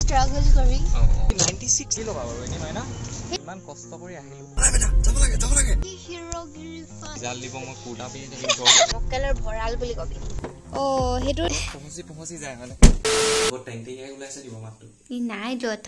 struggle কৰি 96 kilo পাব এনে হয় না ইমান কষ্ট কৰি আহিলো যাব লাগে হিৰোগিৰি ফাল জাল দিব মই কুটা পিনি থাকি মক্কেলৰ ভৰাল বুলি কবি হেতু পহচি যায় মানে বহুত টাইম দিয়ে ওলাইছে দিব মাতটো ই নাই যথ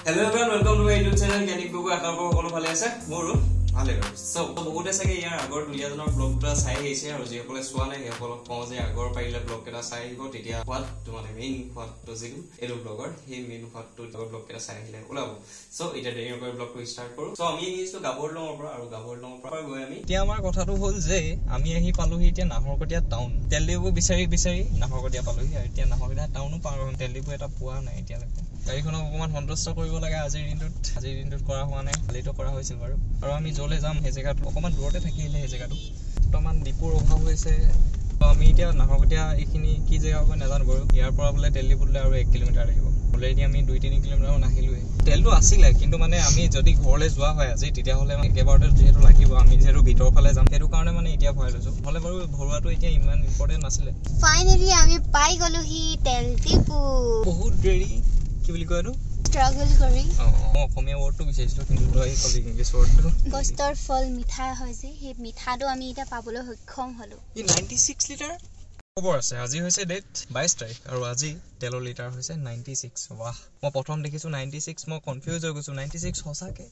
hello everyone welcome to my YouTube channel Gyanik Gogoi আপোনালোকৰ সকলো ভালে আছে মোৰো ভালে আছে সো বহুতে চাগে ইয়াৰ আগৰ দুলিয়াজনৰ ব্লগটা চাই আহিছে আৰু যিসকলে চোৱা নাই সেইসকলক কওঁ যে আগৰ পাৰিলে ব্লগ এটা চাই আহিব তেতিয়া হোৱাটো মানে মেইন হোৱাটো যিটো এইটো ব্লগৰ সেই মেইন হোৱাটো আগৰ ব্লগ এটা চাই আহিলে ওলাব সো এতিয়া দেৰি নকৰি ব্লগটো ষ্টাৰ্ট কৰো সো আমি আহিছো গাবৰলঙৰ পৰা আৰু গাবৰলঙৰ পৰা গৈ আমি এতিয়া আমাৰ কথাটো হ'ল যে আমি আহি পালোহি এতিয়া নাহৰকটীয়া টাউন তেলডিপু বিচাৰি নাহৰকটীয়া পালোহি আৰু এতিয়া নাহৰকটীয়া টাউনো পাৰ হ'ম তেলডিপু এটা পোৱা নাই এতিয়ালৈকে গাড়ীখনক অকমান সন্তুষ্ট কৰিব লাগে আজিৰ দিনটোত কৰা হোৱা নাই কালিতো কৰা হৈছিল বাৰু আৰু আমি যলে যাম সেই জেগাটো অকমান দূৰতে থাকিলে সেই জেগাটো বৰ্তমান ডিপুৰ অভাৱ হৈছে আমি এতিয়া নাহৰকটীয়া এইখিনি কি জেগা হ'ব নাজানো বাৰু ইয়াৰ পৰা বোলে তেলডিপুলৈ আৰু 1 কিলোমিটাৰ লাগিব অলৰেডি আমি 2-3 কিলোমিটাৰ মান আহিলোৱে তেলটো আছিলে কিন্তু মানে আমি যদি ঘৰলৈ যোৱা হয় আজি তেতিয়াহ'লে একেবাৰতে যিহেতু লাগিব আমি যিহেতু ভিতৰ ফালে যাম সেইটো কাৰণে মানে এতিয়া ভয় লৈছো হ'লে বাৰু ভৰোৱাটো এতিয়া ইমান ইম্পৰ্টেণ্ট নাছিলে ফাইনেলি আমি পাই গলোহি তেলডিপু বহুত দেৰি কি বুলি কয় এইটো struggle কৰি অসমীয়া ৱৰ্ডটো বিচাৰিছিলো কিন্তু তই ক'লি ইংলিছ ৱৰ্ডটো কষ্টৰ ফল মিঠা হৈছে সেই মিঠাটো আমি এতিয়া পাবলৈ সক্ষম হলো ই 96 লিটাৰ খবৰ আছে আজি হৈছে ডেট 22 তাৰিখ আৰু আজি তেলৰ লিটাৰ হৈছে 96 বাহ মই প্ৰথম দেখিছো 96 মই কনফিউজ হৈ গৈছো 96 সঁচাকে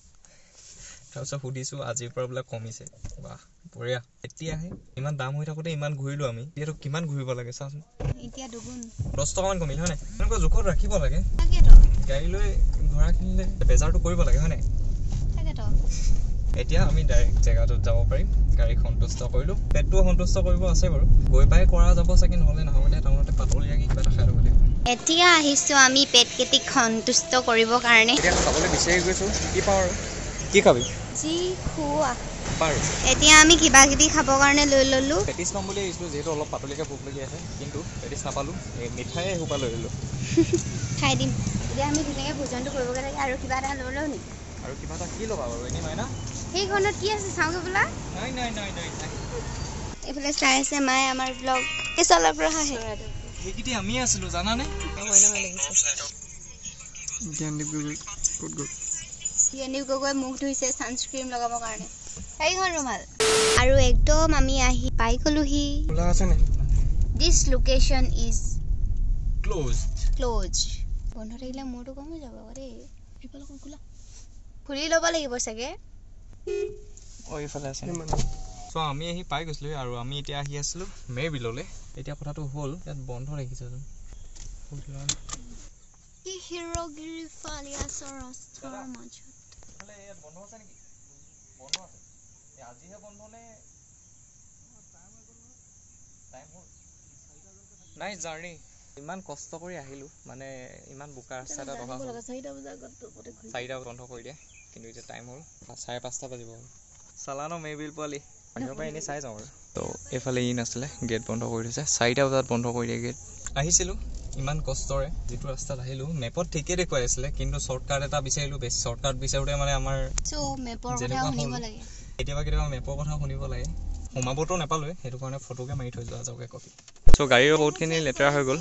তাৰপিছত সুধিছো আজিৰ পৰা বোলে কমিছে বাহ বঢ়িয়া এতিয়াহে ইমান দাম হৈ থাকোতে ইমান ঘূৰিলো আমি এতিয়াতো কিমান ঘূৰিব লাগে চাচোন এতিয়া দুগুণ 10 টকামান কমিল হয় নাই এনেকুৱা জোখত ৰাখিব লাগে তাকেতো গাড়ী লৈ ঘোঁৰা কিনিলে বেজাৰটো কৰিব লাগে হয় নাই তাকেতো এতিয়া আমি ডাইৰেক্ট জেগাটোত যাব পাৰিম গাড়ী সন্তুষ্ট কৰিলো পেটটো সন্তুষ্ট কৰিব আছে বাৰু গৈ পাই কৰা যাব চাগে নহ'লে নাহৰকটীয়া টাউনতে পাতলীয়াকৈ কিবা এটা খাই ল'ব লাগিব এতিয়া আহিছো আমি পেট কেটিক সন্তুষ্ট কৰিবৰ কাৰণে এতিয়া খাবলৈ বিচাৰি গৈছো কি পাওঁ আৰু কি খাবি যি খোৱা পাৰো এতিয়া আমি কিবা কিবি খাবৰ কাৰণে লৈ ললো পেটিছ পাম বুলি আহিছিলো যিহেতু অলপ পাতলীয়াকৈ ভোক লাগি আছে কিন্তু পেটিছ নাপালো মিঠাই এসোপা লৈ ল'লো খাই দিম এতিয়া আমি ধুনীয়াকৈ ভোজনটো কৰিবগৈ লাগে আৰু কিবা এটা লৈ লওঁ নেকি আৰু কিবা এটা কি ল'বা বাৰু এনেই মাইনা সেইখনত কি আছে চাওঁগৈ বোলা নাই এইফালে চাই আছে মায়ে আমাৰ ব্লগ পিছলৰ পৰা আহে সেইকেইটি আমি আছিলো জানানে জ্ঞানিক গগৈ মুখ ধুইছে ছানস্ক্ৰীম লগাবৰ কাৰণে সেইখন ৰুমাল আৰু একদম আমি আহি পাই গলোহি খোলা আছে নে দিছ লোকেশ্যন ইজ ক্লোজড বন্ধ থাকিলে মোৰটো কম হৈ যাব দেই এইফালে খোলা খুলি ল'ব লাগিব চাগে এইফালে আছে চ' আমি আহি পাই গৈছিলো আৰু আমি এতিয়া আহি আছিলো মেৰবিললৈ এতিয়া কথাটো হ'ল ইয়াত বন্ধ ৰাখিছে হিৰোগিৰি ফালিয়াছৰ ৰাস্তাৰ মাজত ইয়াত বন্ধ আছে নেকি বন্ধ আছে আজিহে বন্ধ নে নাই জাৰ্ণি ইমান কষ্ট কৰি আহিলো মানে ইমান বোকা ৰাস্তা এটা অহা 4টা বন্ধ কৰি দিয়ে কিন্তু এতিয়া টাইম হ'ল 5:30 বাজিব হ'ল চালানো মেবিল পোৱালি বাহিৰৰ পৰা এনেই চাই যাওঁ আৰু তো এইফালে ই নাছিলে গেট বন্ধ কৰি দিছে 4টা বজাত বন্ধ কৰি দিয়ে গেট আহিছিলোঁ ইমান কষ্টৰে যিটো ৰাস্তাত আহিলোঁ মেপত ঠিকেই দেখুৱাই আছিলে কিন্তু শ্বৰ্টকাট এটা বিচাৰিলোঁ বেছি শ্বৰ্টকাট বিচাৰোঁতে মানে আমাৰ কেতিয়াবা মেপৰ কথা শুনিব লাগে সোমাবতো নাপালোৱে সেইটো কাৰণে ফটোকে মাৰি থৈ যোৱা যাওঁকে কপি চ' গাড়ীৰ বহুতখিনি লেতেৰা হৈ গ'ল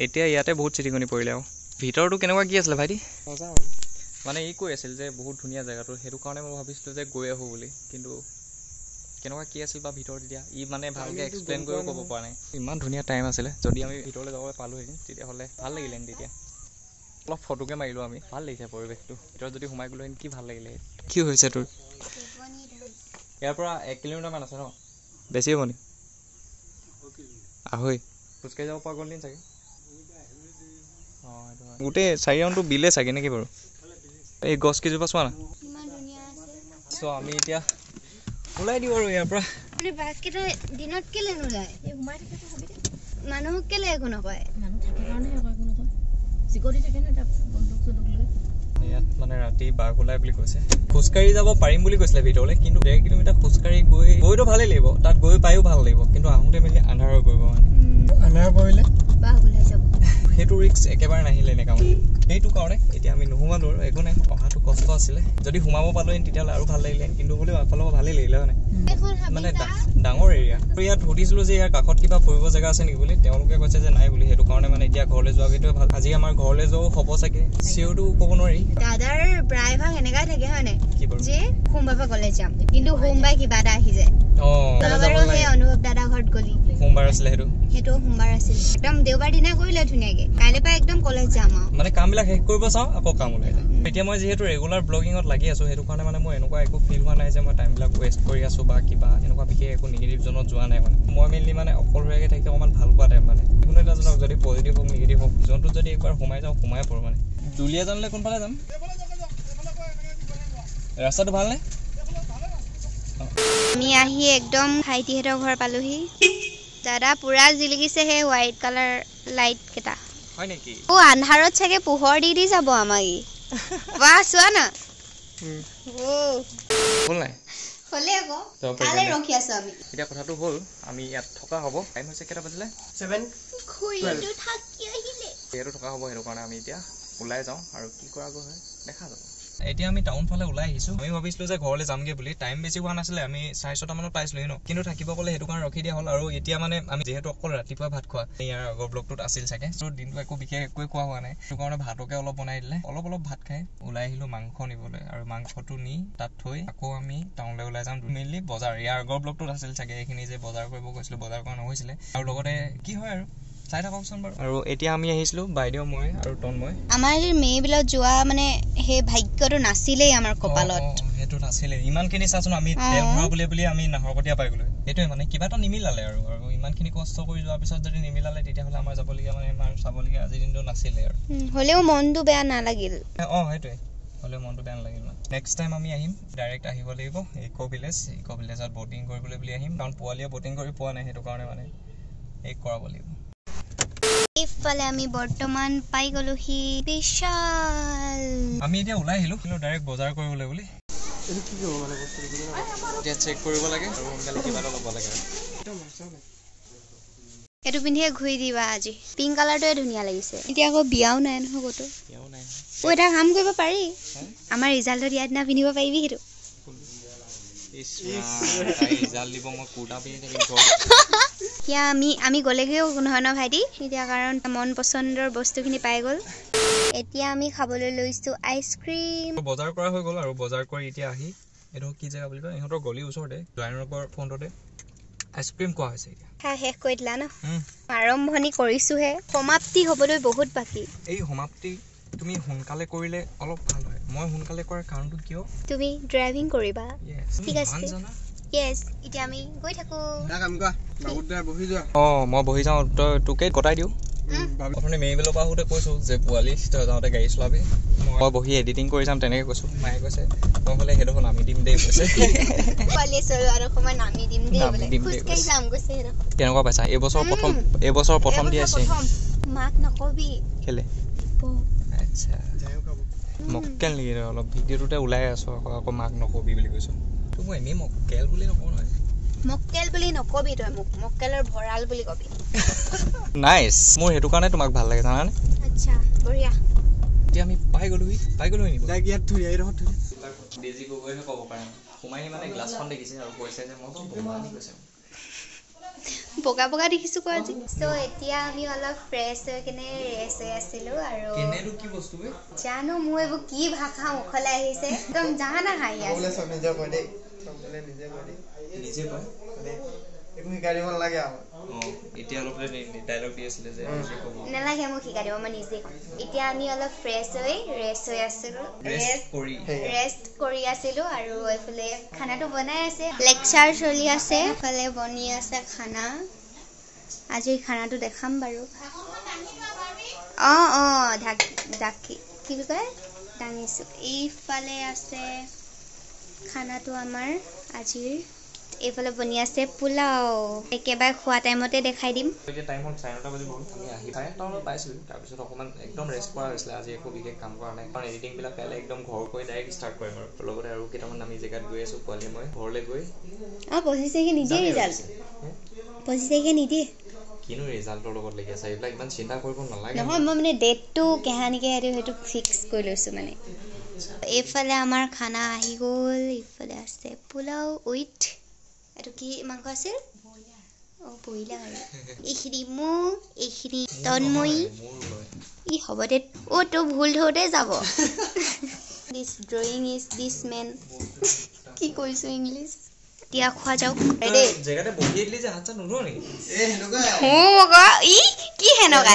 এতিয়া ইয়াতে বহুত চিটিকনি পৰিলে আৰু ভিতৰটো কেনেকুৱা কি আছিলে ভাইটি মানে ই কৈ আছিল যে বহুত ধুনীয়া জেগাটো সেইটো কাৰণে মই ভাবিছিলোঁ যে গৈ আহোঁ বুলি কিন্তু কেনেকুৱা কি আছিল বা ভিতৰত এতিয়া ই মানে ভালকৈ এক্সপ্লেইন কৰিও ক'ব পৰা নাই ইমান ধুনীয়া টাইম আছিলে যদি আমি ভিতৰলৈ যাবলৈ পালোঁহেঁতেন তেতিয়াহ'লে ভাল লাগিলেহেঁতেন তেতিয়া অলপ ফটোকে মাৰিলোঁ আমি ভাল লাগিছে পৰিৱেশটো ভিতৰত যদি সোমাই গ'লোহেঁতেন কি ভাল লাগিলে কি হৈছে তোৰ ইয়াৰ পৰা 1 কিলোমিটাৰমান আছে ন বেছি হ'ব নি আহৈ খোজকাঢ়ি যাব পৰা গ'লহেঁতেন চাগে গোটেই 4 ৰাউণ্ডটো বিলে চাগে নেকি বাৰু এই গছ কেইজোপা চোৱা না চ' আমি এতিয়া ওলাই দিওঁ আৰু ইয়াৰ পৰা দিনত কেলে নোলায় মানুহক কেলে একো নকয় ইয়াত মানে ৰাতি বাঘ ওলাই বুলি কৈছে খোজকাঢ়ি যাব পাৰিম বুলি কৈছিলে ভিতৰলৈ কিন্তু 1.5 কিলোমিটাৰ খোজকাঢ়ি গৈতো ভালেই লাগিব তাত গৈ পায়ো ভাল লাগিব কিন্তু আহোঁতে মেলি আন্ধাৰ হৈ পৰিব মানে আন্ধাৰ পৰিলে বাঘ ওলাই যাব সেইটো ৰিস্ক একেবাৰে নাহিলে এনেকা মানে সেইটো কাৰণে এতিয়া আমি নোসোমালো আৰু একো নাই অহাটো কষ্ট আছিলে যদি সোমাব পালোহেঁতেন তেতিয়াহ'লে আৰু ভাল লাগিলেহেঁতেন কিন্তু হ'লেও আগফালৰ পৰা ভালেই লাগিলে মানে ডাঙৰ এৰিয়া আৰু ইয়াত সুধিছিলোঁ যে ইয়াৰ কাষত কিবা ফুৰিব জেগা আছে নেকি বুলি তেওঁলোকে কৈছে যে নাই বুলি সেইটো কাৰণে মানে এতিয়া ঘৰলৈ যোৱাগৈটোৱে ভাল আজি আমাৰ ঘৰলৈ যোৱাও হ'ব চাগে চিঅ'টো ক'ব নোৱাৰি দাদাৰ প্ৰায়ভাগ এনেকাই থাকে হয় নাই যে সোমবাৰৰ পৰা গ'লে যাম কিন্তু সোমবাৰে কিবা এটা আহি যায় সেই অনুভৱ দাদা ঘৰত গলি সোমবাৰ আছিলে সেইটো সোমবাৰ আছিল একদম দেওবাৰ দিনা কৰিলে ধুনীয়াকে কাইলৈ পৰা একদম কলেজ যাম আৰু মানে কামবিলাক শেষ কৰিব চাওঁ আকৌ কাম ওলাই যায় এতিয়া মই যিহেতু ৰেগুলাৰ ব্লগিঙত লাগি আছোঁ সেইটো কাৰণে মানে মই এনেকুৱা একো ফিল হোৱা নাই যে মই টাইমবিলাক ৱেষ্ট কৰি আছোঁ বা কিবা এনেকুৱা বিশেষ একো নিগেটিভ জোনত যোৱা নাই মানে মই মেইনলি মানে অকলশৰীয়াকৈ থাকি অকণমান ভাল পোৱা টাইম মানে কোনো এটা জনক যদি পজিটিভ হওক নিগেটিভ হওক জোনটোত যদি একবাৰ সোমাই যাওঁ সোমাই পৰোঁ মানে দুলীয়াজানলৈ কোনফালে যাম ৰাস্তাটো ভালনে আমি আহি একদম ভাইটিহঁতৰ ঘৰ পালোহি দাদা পুৰা জিলিকিছে সেই হোৱাইট কালাৰ লাইট কেইটা হয় নেকি আন্ধাৰত চাগে পোহৰ দি যাব আমাক বাহ চোৱা না হ'ল নাই হ'লে আকৌ কালে ৰখি আছো আমি এতিয়া কথাটো হ'ল আমি ইয়াত থকা হ'ব টাইম হৈছে কেইটা বাজিলে 7 ইয়াতো থকা হ'ব সেইটো কাৰণে আমি এতিয়া ওলাই যাওঁ আৰু কি কৰাগৈ হয় দেখা যাব এতিয়া আমি টাউন ফালে ওলাই আহিছোঁ আমি ভাবিছিলোঁ যে ঘৰলৈ যামগৈ বুলি টাইম বেছি হোৱা নাছিলে আমি 6:30 মানত পাইছিলোঁ ন কিন্তু থাকিব ক'লে সেইটো কাৰণে ৰখি দিয়া হ'ল আৰু এতিয়া মানে আমি যিহেতু অকল ৰাতিপুৱা ভাত খোৱা ইয়াৰ আগৰ ব্লগটোত আছিল চাগে চ' দিনটো একো বিশেষ একোৱে খোৱা হোৱা নাই সেইটো কাৰণে ভাতকে অলপ বনাই দিলে অলপ ভাত খাই ওলাই আহিলোঁ মাংস নিবলৈ আৰু মাংসটো নি তাত থৈ আকৌ আমি টাউনলৈ ওলাই যাম মেইনলি বজাৰ ইয়াৰ আগৰ ব্লগটোত আছিল চাগে এইখিনি যে বজাৰ কৰিব গৈছিলোঁ বজাৰ কৰা নহৈছিলে আৰু লগতে কি হয় আৰু চাই থাককচোন বাৰু আৰু এতিয়া আমি আহিছিলোঁ বাইদেউ মই আৰু তন্ময় আমাৰ মেইবিলাক যোৱা মানে সেই ভাগ্যটো নাছিলেই আমাৰ কপালত সেইটো নাছিলে ইমানখিনি চাচোন আমি তেল ভৰা বুলি আমি নাহৰকটীয়া পাই গ'লো এইটোৱে মানে কিবা এটা নিমিলালে আৰু ইমানখিনি কষ্ট কৰি যোৱাৰ পিছত যদি নিমিলালে তেতিয়াহ'লে আমাৰ যাবলগীয়া মানে আমাৰ চাবলগীয়া আজিৰ দিনটো নাছিলে আৰু হ'লেও মনটো বেয়া নালাগিল সেইটোৱে হ'লেও মনটো বেয়া নালাগিল নেক্সট টাইম আমি আহিম ডাইৰেক্ট আহিব লাগিব ইক' ভিলেজত ব'টিং কৰিবলৈ বুলি আহিম কাৰণ পোৱালীয়ে ব'টিং কৰি পোৱা নাই সেইটো কাৰণে মানে কৰাব লাগিব ইফালে আমি বৰ্তমান পাই গলোহি বিশাল আমি এতিয়া ওলাই আহিলোঁ কিন্তু ডাইৰেক্ট বজাৰ কৰিবলৈ বুলি এতিয়া চেক কৰিব লাগে আৰু সোনকালে কিবা এটা ল'ব লাগে এইটো পিন্ধিয়ে ঘূৰি দিবা আজি পিংক কালাৰটোৱে ধুনীয়া লাগিছে এতিয়া আকৌ বিয়াও নাই নহয় ক'তো এটা কাম কৰিব পাৰি আমাৰ ৰিজাল্টৰ দিয়া দিনা পিন্ধিব পাৰিবি সেইটো এতিয়া আমি গ'লেগৈও নহয় ন ভাইটি এতিয়া কাৰণ মন পচন্দৰ বস্তুখিনি পাই গ'ল এতিয়া আমি খাবলৈ লৈছোঁ আইচক্ৰীম বজাৰ কৰা হৈ গ'ল আৰু বজাৰ কৰি এতিয়া আহি এইটো কি জেগা বুলি কয় ইহঁতৰ গলিৰ ওচৰতে জয়নগৰ ফ্ৰণ্টতে আইচক্ৰীম খোৱা হৈছে এতিয়া খাই শেষ কৰি দিলা ন আৰম্ভণি কৰিছোহে সমাপ্তি হ'বলৈ বহুত বাকী এই সমাপ্তি তুমি সোনকালে কৰিলে অলপ ভাল হয় মই সোনকালে কৰাৰ কাৰণটো কিয় তুমি ড্ৰাইভিং কৰিবা ঠিক আছে Yes, এতিয়া আমি গৈ থাকো না কাম কৰা বাবুদা বহি যোৱা মই বহি যাওঁ তোকে কটাই দিওঁ আপুনি মেইবেলৰ পৰা আহোঁতে কৈছোঁ যে পোৱালি তই যাওঁতে গাড়ী চলাবি মই বহি এডিটিং কৰি যাম তেনেকৈ কৈছোঁ মায়ে কৈছে মই হ'লে সেইডোখৰ নামি দিম দেই কৈছে পোৱালি চলোৱাৰ সময় নামি দিম দেই বোলে খোজকাঢ়ি যাম কৈছে কেনেকুৱা পাইছা এইবছৰ প্ৰথম দি আছে মাক নকবি কেলে আচ্ছা মক্কেল নেকি অলপ ভিডিঅ'টোতে ওলাই আছোঁ আকৌ মাক নকবি বুলি কৈছোঁ মই এনেই মক্কেল বুলি নকওঁ নহয় মক্কেল বুলি নকবি তই মোক মক্কেলৰ ভঁৰাল বুলি কবি নাইচ মোৰ সেইটো কাৰণে তোমাক ভাল লাগে জানানে আচ্ছা বঢ়িয়া এতিয়া আমি পাই গ'লোহি নিব যাই ইয়াত থৈ আহি ৰহ ডেজি গগৈহে ক'ব পাৰে সোমাই মানে গ্লাছখন দেখিছে আৰু কৈছে যে মই বমানি কৈছে বগা বগা দেখিছো কোৱা আজি সো এতিয়া আমি অলপ ফ্ৰেছ হৈ কিনে ৰেষ্ট হৈ আছিলো আৰু কেনেটো কি বস্তু জানো মোৰ এইবোৰ কি ভাষা মুখলৈ আহিছে একদম জানা হাঁহি আছে নিজে কৈ দে নিজে কয় একো শিকাই দিব নালাগে আৰু এতিয়া অলপ ডাইলগ দি আছিলে যে নালাগে মোক শিকাই দিব মই নিজে কম এতিয়া আমি অলপ ফ্ৰেছ হৈ ৰেষ্ট হৈ আছিলো ৰেষ্ট কৰি আছিলো আৰু এইফালে খানাটো বনাই আছে লেকচাৰ চলি আছে এইফালে বনি আছে খানা আজি খানাটো দেখাম বাৰু ঢাকি কি বুলি কয় দাঙিছো এইফালে আছে খানাটো আমাৰ আজিৰ এইফালে বনি আছে পোলাও একেবাৰে খোৱা টাইমতে দেখাই দিম এতিয়া টাইম হ'ল 9:30 বাজি গ'ল আমি আহি টাউনত পাইছিলোঁ তাৰপিছত অকণমান একদম ৰেষ্ট কৰা হৈছিলে আজি একো বিশেষ কাম কৰা নাই কাৰণ এডিটিংবিলাক কাইলৈ একদম ঘৰ গৈ ডাইৰেক্ট ষ্টাৰ্ট কৰিম আৰু লগতে আৰু কেইটামান আমি জেগাত গৈ আছোঁ পোৱালি মই ঘৰলৈ গৈ 25 তাৰিখে নিদিয়ে ৰিজাল্ট 25 তাৰিখে নিদিয়ে কিনো ৰিজাল্টৰ লগত লাগি আছে এইবিলাক ইমান চিন্তা কৰিব নালাগে নহয় মই মানে ডেটটো কেহানিকে সেইটো ফিক্স কৰি লৈছোঁ মানে এইফালে আমাৰ খানা আহি গ'ল এইফালে আছে পোলাও উইথ এইটো কি মাংস আছিল ব্ৰইলাৰ এইখিনি মোক এইখিনি তন্ময়ী ই হ'ব দে তো ভুল ধৰোঁতে যাব দিছ ড্ৰয়িং ইজ দিছ মেন কি কৈছোঁ ইংলিছ এতিয়া খোৱা যাওক জেগাতে বহি দিলি যে হাত চাত নোধোৱা নেকি ই কি সেনেকুৱা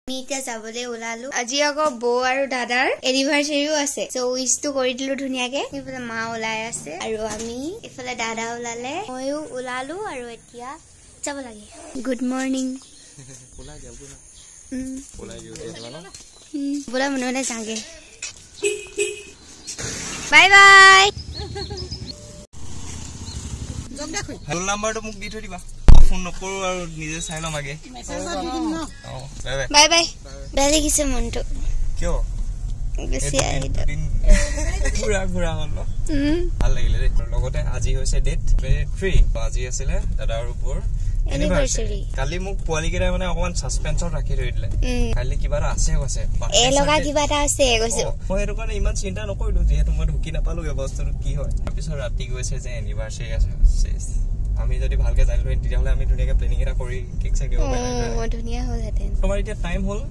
আমি এতিয়া যাবলৈ ওলালো আজি আকৌ বৌ আৰু দাদাৰ এনিভাৰ্চাৰীও আছে চ' উইচটো কৰি দিলো ধুনীয়াকে এইফালে মা ওলাই আছে আৰু আমি এইফালে দাদা ওলালে ময়ো ওলালো আৰু এতিয়া যাব লাগে গুড মৰ্ণিং বোলা মনে মনে যাওঁগে বাই বাই ফোন নাম্বাৰটো মোক দি থৈ দিবা ফোন নকৰো আৰু নিজে চাই ল'ম আগে বাই বাই বেয়া লাগিছে মনটো কিয় বেছি ঘূৰা ঘূৰা হ'ল ন ভাল লাগিলে দেই লগতে আজি হৈছে ডেট 23 আজি আছিলে দাদা আৰু বৌৰ এনিভাৰ্চাৰী কালি মোক পোৱালিকেইটাই মানে অকমান ছাছপেন্সত ৰাখি থৈ দিলে কালি কিবা এটা আছে কৈছে লগা কিবা এটা আছে কৈছে মই সেইটো কাৰণে ইমান চিন্তা নকৰিলো যিহেতু মই ঢুকি নাপালো বস্তুটো কি হয় তাৰপিছত ৰাতি গৈছে যে এনিভাৰ্চাৰী আছে আমি যদি ভালকে জানিলো তেতিয়াহ'লে আমি ধুনীয়াকে প্লেনিং এটা কৰি কেক চেক দিব পাৰিম ধুনীয়া হ'লহেঁতেন তোমাৰ এতিয়া টাইম হ'ল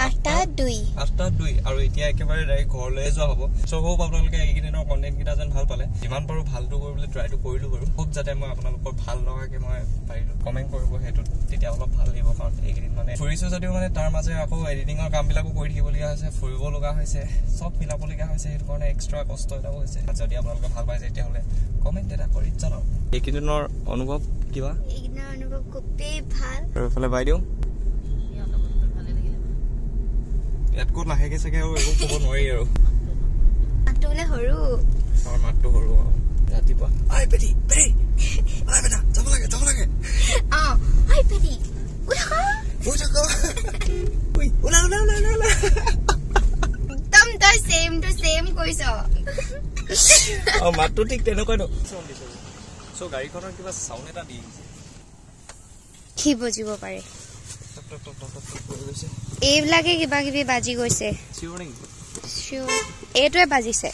8:02 আৰু এতিয়া একেবাৰে ডাইৰেক্ট ঘৰলৈ যোৱা হ'ব চ' হোপ আপোনালোকে এইকেইদিনৰ কণ্টেণ্ট কেইটা যেন ভাল পালে যিমান পাৰো ভালটো কৰিবলৈ ট্ৰাইটো কৰিলো বাৰু খুব যাতে মই আপোনালোকৰ ভাল লগাকে মই পাৰিলো কমেণ্ট কৰিব সেইটোত তেতিয়া অলপ ভাল লাগিব কাৰণ এইকেইদিন মানে ফুৰিছো যদিও মানে তাৰ মাজে আকৌ এডিটিঙৰ কামবিলাকো কৰি থাকিবলগীয়া হৈছে ফুৰিব লগা হৈছে চব মিলাবলগীয়া হৈছে সেইটো কাৰণে এক্সট্ৰা কষ্ট এটাও হৈছে যদি আপোনালোকে ভাল পাইছে তেতিয়াহ'লে কমেণ্ট এটা কৰি জনাওক এইকেইদিনৰ অনুভৱ কিবা এইকেইদিনৰ অনুভৱ খুবেই ভাল আৰু এইফালে বাইদেউ ইয়াতকৈ লাহেকে চাগে আৰু একো ক'ব নোৱাৰি আৰু মাতটো বোলে সৰু আমাৰ মাতটো সৰু ৰাতিপুৱা আই পেটি পেটি আই বেটা যাব লাগে আই পেটি ওলা একদম তই চেম টু চেম কৈছ মাতটো ঠিক তেনেকুৱাই চ' গাড়ীখনৰ কিবা চাউণ্ড এটা দি কি বুজিব পাৰে এইবিলাকে কিবা কিবি বাজি গৈছে এইটোৱে বাজিছে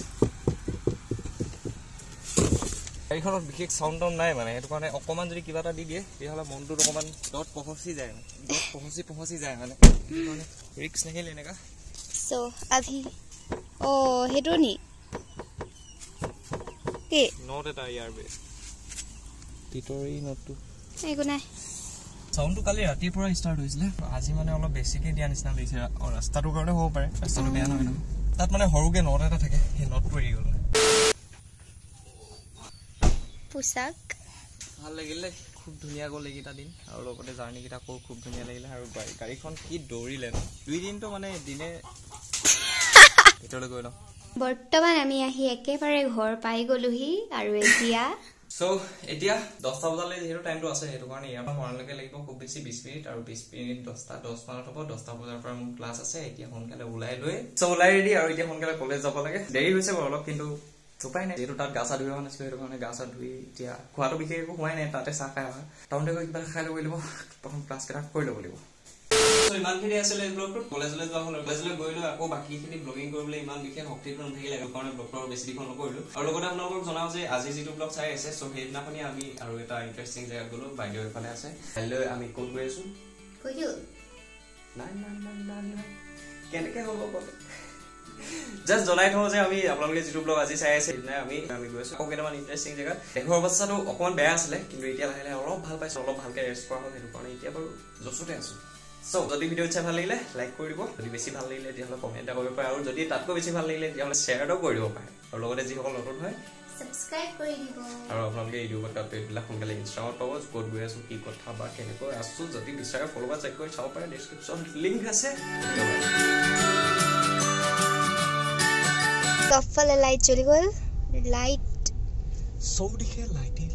গাড়ীখনত বিশেষ চাউণ্ড টাউণ্ড নাই মানে সেইটো কাৰণে অকণমান যদি কিবা এটা দি দিয়ে তেতিয়াহ'লে মনটোত অকণমান দত পহচি যায় মানে ৰিক্স নাহিল এনেকা চ' আজি সেইটো নি কি নট এটা ইয়াৰ বেছ ভিতৰি নটটো একো নাই চাউণ্ডটো কালি ৰাতিৰ পৰা ষ্টাৰ্ট হৈছিলে আজি মানে অলপ বেছিকে দিয়া নিচিনা লাগিছে ৰাস্তাটোৰ কাৰণে হ'ব পাৰে ৰাস্তাটো বেয়া নহয় নহয় তাত মানে সৰুকে নট এটা থাকে সেই নটটো এৰি গ'ল পোচাক ভাল লাগিলে খুব ধুনীয়া গ'ল এইকেইটা দিন আৰু লগতে জাৰ্ণিকেইটা খুব ধুনীয়া লাগিলে আৰু গাড়ীখন কি দৌৰিলে ন 2 দিনটো মানে দিনে ভিতৰলৈ গৈ লওঁ বৰ্তমান আমি আহি একেবাৰে ঘৰ পাই গ'লোহি আৰু এতিয়া চ' এতিয়া 10টা বজালৈ যিহেতু টাইমটো আছে সেইটো কাৰণে ইয়াৰ পৰা মৰালৈকে লাগিব খুব বেছি 20 মিনিট আৰু 20 মিনিট 10 মানত হ'ব 10টা বজাৰ পৰা মোৰ ক্লাছ আছে এতিয়া সোনকালে ওলাই লৈ চ' ওলাই ৰেডি আৰু এতিয়া সোনকালে কলেজ যাব লাগে দেৰি হৈছে বাৰু অলপ কিন্তু উপায় নাই যিহেতু তাত গা চা ধুই অহা নাছিলো সেইটো কাৰণে গা চা ধুই এতিয়া খোৱাটো বিশেষ একো হোৱাই নাই তাতে চাহ খাই অহা টাউনতে গৈ কিবা খাই ল'ব লাগিব প্ৰথম ক্লাছ কেইটা কৰি ল'ব লাগিব ইমানখিনি আছিলে এই ব্লগটোত কলেজলৈ যোৱা হ'ল কলেজলৈ গৈ লৈ আকৌ বাকীখিনি ব্লগিং কৰিবলৈ ইমান বিশেষ শক্তিটো নাথাকিলে কাৰণে ব্লগটো বেছি দীঘল নকৰিলো আৰু লগতে আপোনালোকক জনাও যে আজি যিটো ব্লগ চাই আছে চ' সেইদিনাখনি আমি আৰু এটা ইণ্টাৰেষ্টিং জেগাত গ'লো বাইদেউ এইফালে আছে কাইলৈ আমি ক'ত গৈ আছো কেনেকে হ'ব ক'লে জাষ্ট জনাই থওঁ যে আমি আপোনালোকে যিটো ব্লগ আজি চাই আছে সেইদিনাই আমি গৈ আছো আকৌ কেইটামান ইণ্টাৰেষ্টিং জেগাত দেশৰ অৱস্থাটো অকণমান বেয়া আছিলে কিন্তু এতিয়া লাহে লাহে অলপ ভাল পাইছো অলপ ভালকে ৰেষ্ট কৰা হ'ল সেইটো কাৰণে এতিয়া বাৰু জচতে আছো চ' যদি ভিডিঅ' চাই ভাল লাগিলে লাইক কৰি দিব যদি বেছি ভাল লাগিলে তেতিয়াহ'লে কমেণ্ট এটা কৰিব পাৰে আৰু যদি তাতকৈ বেছি ভাল লাগিলে তেতিয়াহ'লে শ্বেয়াৰ এটাও কৰি দিব পাৰে আৰু লগতে যিসকল নতুন হয় সাবস্ক্ৰাইব কৰি দিব আৰু আপোনালোকে ইউটিউবত আপডেটবিলাক সোনকালে ইনষ্টাগ্ৰামত পাব ক'ত গৈ আছো কি কথা বা কেনেকৈ আছো যদি বিচাৰে ফ'ল' বা চেক কৰি চাব পাৰে ডেছক্ৰিপশ্যন লিংক আছে চবফালে লাইট জ্বলি গ'ল লাইট চব দিশে লাইটেই